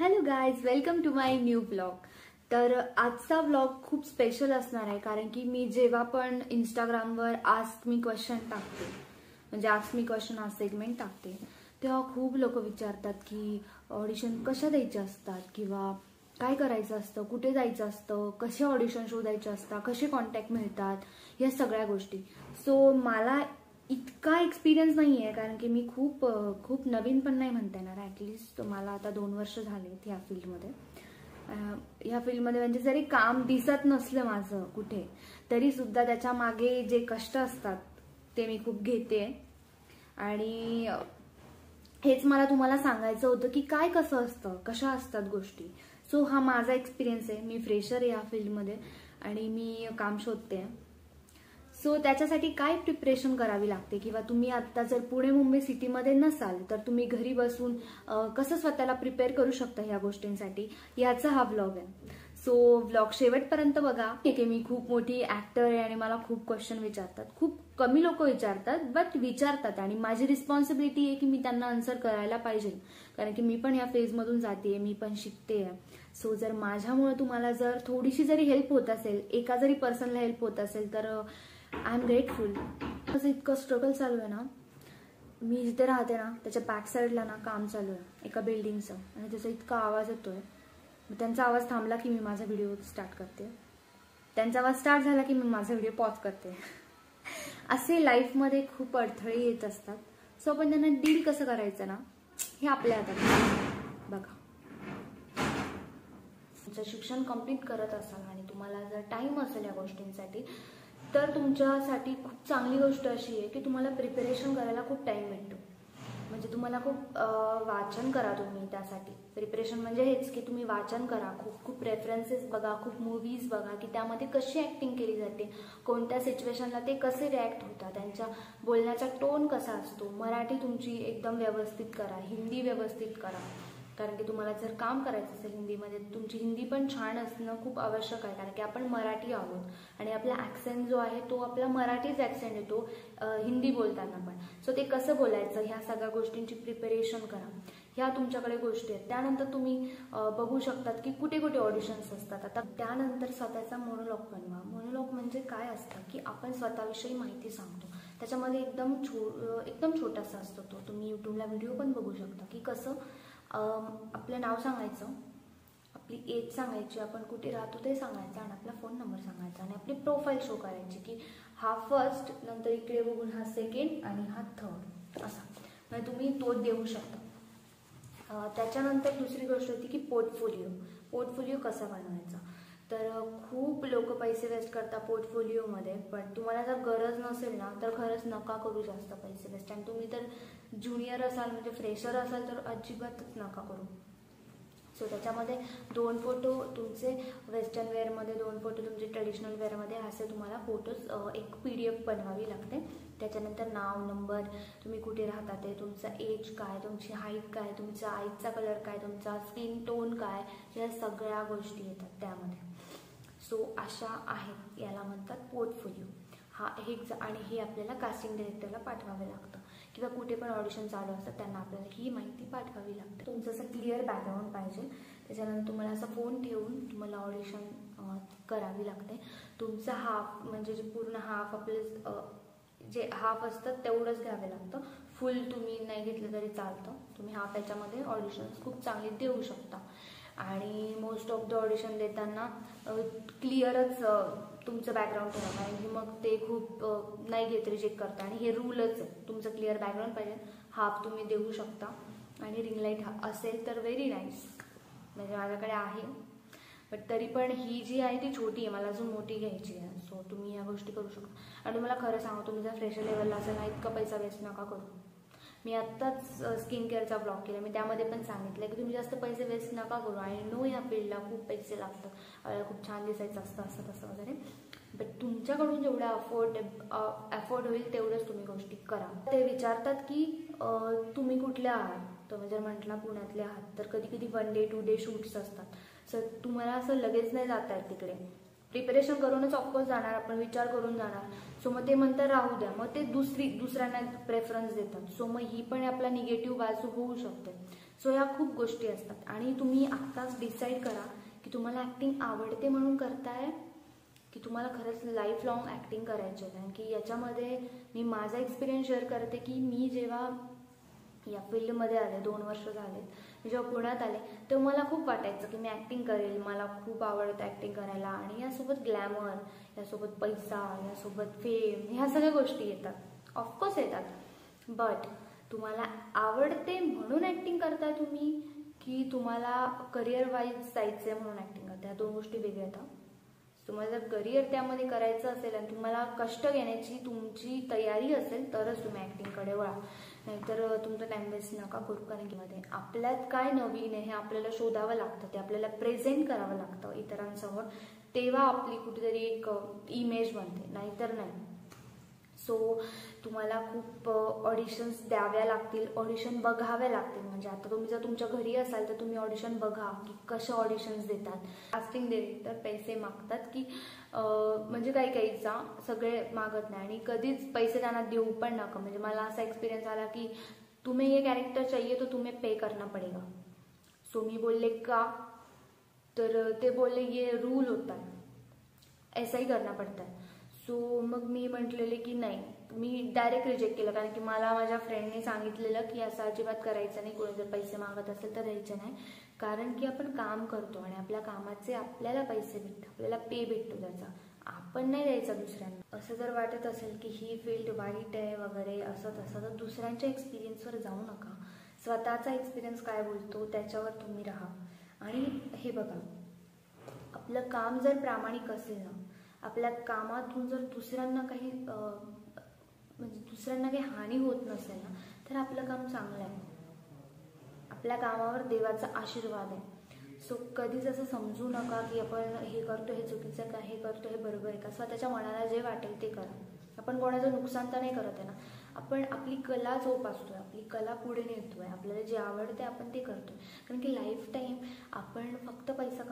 Hello guys, welcome to my new blog. तर आजचा blog खूप स्पेशल असणार आहे, कारण की मी जेव्हा पण इंस्टाग्रामवर आस्क मी क्वेश्चन टाकते, म्हणजे आस्क मी क्वेश्चन हा सेगमेंट टाकते, तेव्हा खूप लोक विचारतात की ऑडिशन कशा द्यायचे असतात, किंवा काय करायचं असतं, कुठे जायचं असतं, कसे ऑडिशन शोधायचे असतात, कसे कॉन्टॅक्ट मिळतात, या सगळ्या गोष्टी. सो मला इतका एक्सपिरियन्स नाही आहे, कारण की मी खूप नवीन पण नाही म्हणता येणार. ॲटलिस्ट मला आता 2 वर्ष झालेत ह्या फील्डमध्ये. म्हणजे जरी काम दिसत नसलं माझं कुठे, तरी सुद्धा त्याच्या मागे जे कष्ट असतात ते मी खूप घेते. आणि हेच मला तुम्हाला सांगायचं होतं की काय कसं असतं, कशा असतात गोष्टी. सो हा माझा एक्सपिरियन्स आहे. मी फ्रेशर आहे या फील्डमध्ये आणि मी काम शोधते. सो त्याच्यासाठी काय प्रिपरेशन करावी लागते, किंवा तुम्ही आता जर पुणे मुंबई सिटीमध्ये नसाल तर तुम्ही घरी बसून कसं स्वतःला प्रिपेअर करू शकता ह्या गोष्टींसाठी, याचा हा व्लॉग आहे. सो व्लॉग शेवटपर्यंत बघा. ठीक आहे, मी खूप मोठी ऍक्टर आहे आणि मला खूप क्वेश्चन विचारतात. खूप कमी लोक विचारतात, बट विचारतात, आणि माझी रिस्पॉन्सिबिलिटी आहे की मी त्यांना आन्सर करायला पाहिजे, कारण की मी पण या फेजमधून जाते, मी पण शिकते. सो जर माझ्यामुळे तुम्हाला जर थोडीशी जरी हेल्प होत असेल, एका जरी पर्सनला हेल्प होत असेल, तर आय एम ग्रेटफुल. असं इतकं स्ट्रगल चालू आहे ना. मी जिथे राहते ना त्याच्या बॅक साईडला ना काम चालू आहे एका बिल्डिंगचं, आणि त्याचा इतका आवाज येतोय. त्यांचा आवाज थांबला की मी माझा व्हिडिओ स्टार्ट करते, त्यांचा आवाज स्टार्ट झाला की मी माझा व्हिडिओ पॉज करते. असे लाईफमध्ये खूप अडथळे येत असतात. सो आपण त्यांना डील कसं करायचं ना, हे आपल्या हातात. बघा, तुमचं शिक्षण कंप्लीट करत असाल आणि तुम्हाला जर टाइम असेल या गोष्टींसाठी, तर तुमच्यासाठी खूप चांगली गोष्ट अशी आहे की तुम्हाला प्रिपरेशन करायला खूप टाइम भेटतो. म्हणजे तुम्हाला खूप वाचन करा तुम्ही. त्यासाठी प्रिपरेशन म्हणजे हेच की तुम्ही वाचन करा, खूप रेफरन्सेस बघा, खूप मूवीज बघा की त्यामध्ये कशी ॲक्टिंग केली जाते, कोणत्या सिच्युएशनला ते कसे रिॲक्ट होतात, त्यांच्या बोलण्याचा टोन कसा असतो. मराठी तुमची एकदम व्यवस्थित करा, हिंदी व्यवस्थित करा, कारण की तुम्हाला जर काम करायचं असेल हिंदीमध्ये, तुमची हिंदी पण छान असणं खूप आवश्यक आहे, कारण की आपण मराठी आहोत आणि आपला ॲक्सेंट जो आहे तो आपला मराठीच ॲक्सेंट येतो हिंदी बोलताना पण. सो ते कसं बोलायचं, ह्या सगळ्या गोष्टींची प्रिपरेशन करा. ह्या तुमच्याकडे गोष्टी आहेत. त्यानंतर तुम्ही बघू शकतात की कुठे कुठे ऑडिशन्स असतात. आता त्यानंतर स्वतःचा मोनोलॉग बनवा. मोनोलॉग म्हणजे काय असतं की आपण स्वतःविषयी माहिती सांगतो. त्याच्यामध्ये एकदम छोटासा असतो तो. तुम्ही यूट्यूबला व्हिडिओ पण बघू शकता की कसं आपलं नाव सांगायचं, आपली एज सांगायची, आपण कुठे राहतो ते सांगायचं, आणि आपला फोन नंबर सांगायचा, आणि आपली प्रोफाईल शो करायची की हा फर्स्ट, नंतर इकडे बघून हा सेकंड आणि हा थर्ड, असा. म्हणजे तुम्ही तो देऊ शकता. त्याच्यानंतर दुसरी गोष्ट होती की पोर्टफोलिओ कसा बनवायचा. तर खूप लोक पैसे वेस्ट करतात पोर्टफोलिओमध्ये, पण तुम्हाला जर गरज नसेल ना तर खरंच नका करू जास्त पैसे वेस्ट. आणि तुम्ही तर ज्युनियर असाल, म्हणजे फ्रेशर असाल, तर अजिबातच नका करू. सो त्याच्यामध्ये 2 फोटो तुमचे वेस्टर्न वेअरमध्ये, 2 फोटो तुमचे ट्रेडिशनल वेअरमध्ये, असे तुम्हाला फोटोज एक PDF बनवावी लागते. त्याच्यानंतर नाव, नंबर, तुम्ही कुठे राहता ते, तुमचा एज काय, तुमची हाईट काय, तुमचा आईचा कलर काय, तुमचा स्किन टोन काय, या सगळ्या गोष्टी येतात त्यामध्ये. सो अशा आहेत, याला म्हणतात पोर्टफोलिओ. आणि हे आपल्याला कास्टिंग डायरेक्टरला पाठवावे लागतं, किंवा कुठे पण ऑडिशन चालू असतात त्यांना आपल्याला ही माहिती पाठवावी लागते. तुमचं असं क्लिअर बॅकग्राऊंड पाहिजे. त्याच्यानंतर तुम्हाला असा फोन ठेवून तुम्हाला ऑडिशन करावी लागते. तुमचं हाफ, म्हणजे जे पूर्ण हाफ आपलं जे हाफ असतं तेवढंच घ्यावे लागतं. फुल तुम्ही नाही घेतलं तरी चालतं. तुम्ही हाफ याच्यामध्ये ऑडिशन्स खूप चांगले देऊ शकता. आणि मोस्ट ऑफ द ऑडिशन देताना क्लिअरच तुमचं बॅकग्राऊंड ठेवा, कारण की मग ते खूप नाही घेत, रिजेक्ट करता. आणि हे रूलच आहे, तुमचं क्लिअर बॅकग्राऊंड पाहिजे. हाफ तुम्ही देऊ शकता. आणि रिंग लाईट असेल तर व्हेरी नाईस, म्हणजे माझ्याकडे आहे, बट तरी पण ही जी आहे ती छोटी आहे, मला अजून मोठी घ्यायची आहे. सो तुम्ही या गोष्टी करू शकता. आणि तुम्हाला खरं सांगू, तुम्ही जर फ्रेशर लेवलला असेल ना, इतका पैसा वेस्ट नका करू. मी आत्ताच स्किन केअरचा ब्लॉग केला, मी त्यामध्ये पण सांगितलं की तुम्ही जास्त पैसे वेस्ट नका करू. आणि नो, या फील्डला खूप पैसे लागतात, खूप छान दिसायचं असतं, असं तसं वगैरे. बट तुमच्याकडून जेवढं अफोर्ड होईल तेवढंच तुम्ही गोष्टी करा. ते विचारतात की तुम्ही कुठल्या आहात, तर जर म्हटलं पुण्यातले आहात, तर कधी कधी 1 डे 2 डे शूट्स असतात. सर तुम्हाला असं लगेच नाही जाता येत तिकडे. प्रिपरेशन करूनच ऑफकोर्स जाणार आपण, विचार करून जाणार. सो मग ते म्हणतात राहू द्या, मग ते दुसऱ्यांना प्रेफरन्स देतात. सो मग ही पण आपला निगेटिव्ह बाजू होऊ शकते. सो या खूप गोष्टी असतात आणि तुम्ही आत्ताच डिसाईड करा की तुम्हाला ॲक्टिंग आवडते म्हणून करताय की तुम्हाला खरंच लाईफ लॉंग ॲक्टिंग करायची आहे. कारण की याच्यामध्ये मी माझा एक्सपिरियन्स शेअर करते की मी जेव्हा या फील्डमध्ये आले 2 वर्ष झाले, मी जेव्हा पुण्यात आले तेव्हा मला खूप वाटायचं की मी ॲक्टिंग करेल, मला खूप आवडतं ॲक्टिंग करायला आणि यासोबत ग्लॅमर, यासोबत पैसा, यासोबत फेम, ह्या सगळ्या गोष्टी येतात, ऑफकोर्स येतात. बट तुम्हाला आवडते म्हणून ॲक्टिंग करताय तुम्ही की तुम्हाला करिअर वाईज जायचं आहे म्हणून ॲक्टिंग करताय, 2 गोष्टी वेगळ्या येतात. तुम्हाला जर करिअर त्यामध्ये करायचं असेल आणि तुम्हाला कष्ट घेण्याची तुमची तयारी असेल तरच तुम्ही ॲक्टिंगकडे वळा, नाहीतर तुमचं टाइम वेस्ट नका करू. कारण की मध्ये आपल्यात काय नवीन आहे हे आपल्याला शोधावं लागतं, ते आपल्याला प्रेझेंट करावं लागतं इतरांसमोर, तेव्हा आपली कुठेतरी एक इमेज बनते, नाहीतर नाही. सो तुम्हाला खूप ऑडिशन्स द्याव्या लागतील, ऑडिशन बघाव्या लागतील. म्हणजे आता तुम्ही जर तुमच्या घरी असाल तर तुम्ही ऑडिशन बघा की कसे ऑडिशन्स देतात. कास्टिंग डिरेक्टर पैसे मागतात की म्हणजे काहीचा सगळे मागत नाही आणि कधीच पैसे त्यांना देऊ पण नका. म्हणजे मला असा एक्सपिरियन्स आला की तुम्हें ये कैरेक्टर चाहिए तो तुम्हें पे करना पडेगा. सो मी बोलले का, तर ते बोलले ये रूल होता है, ऐसा ही करना पड़ता है. सो मग मी म्हटलेले की नाही, मी डायरेक्ट रिजेक्ट केलं. कारण की मला माझ्या फ्रेंडने सांगितलेलं की असं अजिबात करायचं नाही, कोणी जर पैसे मागत असेल तर द्यायचे नाही. कारण की आपण काम करतो आणि आपल्या कामाचे आपल्याला पैसे भेटतात, आपल्याला पे भेटतो त्याचा, आपण नाही द्यायचा दुसऱ्यांना. असं जर वाटत असेल की ही फील्ड वाईट आहे वगैरे असं तसं, तर दुसऱ्यांच्या एक्सपिरियन्सवर जाऊ नका. स्वतःचा एक्सपिरियन्स काय बोलतो त्याच्यावर तुम्ही राहा. आणि हे बघा, आपलं काम जर प्रामाणिक असेल ना, आपल्या कामातून जर दुसऱ्यांना काही म्हणजे दुसऱ्यांना काही हानी होत नसेल ना, तर आपलं काम चांगलं आहे. आपल्या कामावर देवाचा आशीर्वाद आहे. सो कधीच असं समजू नका की आपण हे करतो हे चुकीचं का, हे करतो हे बरोबर आहे का. स्वतःच्या मनाला जे वाटेल ते करा. आपण कोणाचं नुकसान तर नाही करत आहे ना, आपण आपली कला जोपासतोय, आपली कला पुढे नेतोय, आपल्याला जे आवडते आपण ते करतोय. कारण की लाईफ टाईम आपण फक्त पैसा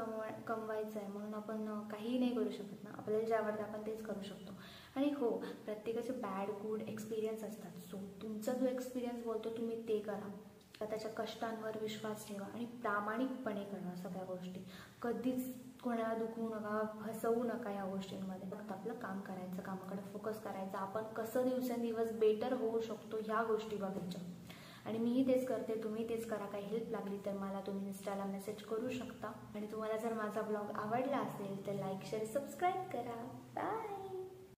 कमवायचा आहे म्हणून आपण काहीही नाही करू शकत ना. आपल्याला जे आवडतं आपण तेच करू शकतो. आणि हो, प्रत्येकाचे बॅड गुड एक्सपिरियन्स असतात. सो तुमचा जो एक्सपिरियन्स बोलतो तुम्ही ते करा, त्याच्या कष्टांवर विश्वास ठेवा आणि प्रामाणिकपणे करा सगळ्या गोष्टी. कधीच कोणाला दुखवू नका, फसवू नका या गोष्टींमध्ये. फक्त आपलं काम करायचं, कामाकडे फोकस करायचा, आपण कसं दिवसेंदिवस बेटर होऊ शकतो ह्या गोष्टी बघायच्या. आणि मीही तेच करते, तुम्ही तेच करा. काही हेल्प लागली तर मला तुम्ही इंस्टाला मेसेज करू शकता. आणि तुम्हाला जर माझा ब्लॉग आवडला असेल तर लाईक शेअर सबस्क्राईब करा. बाय.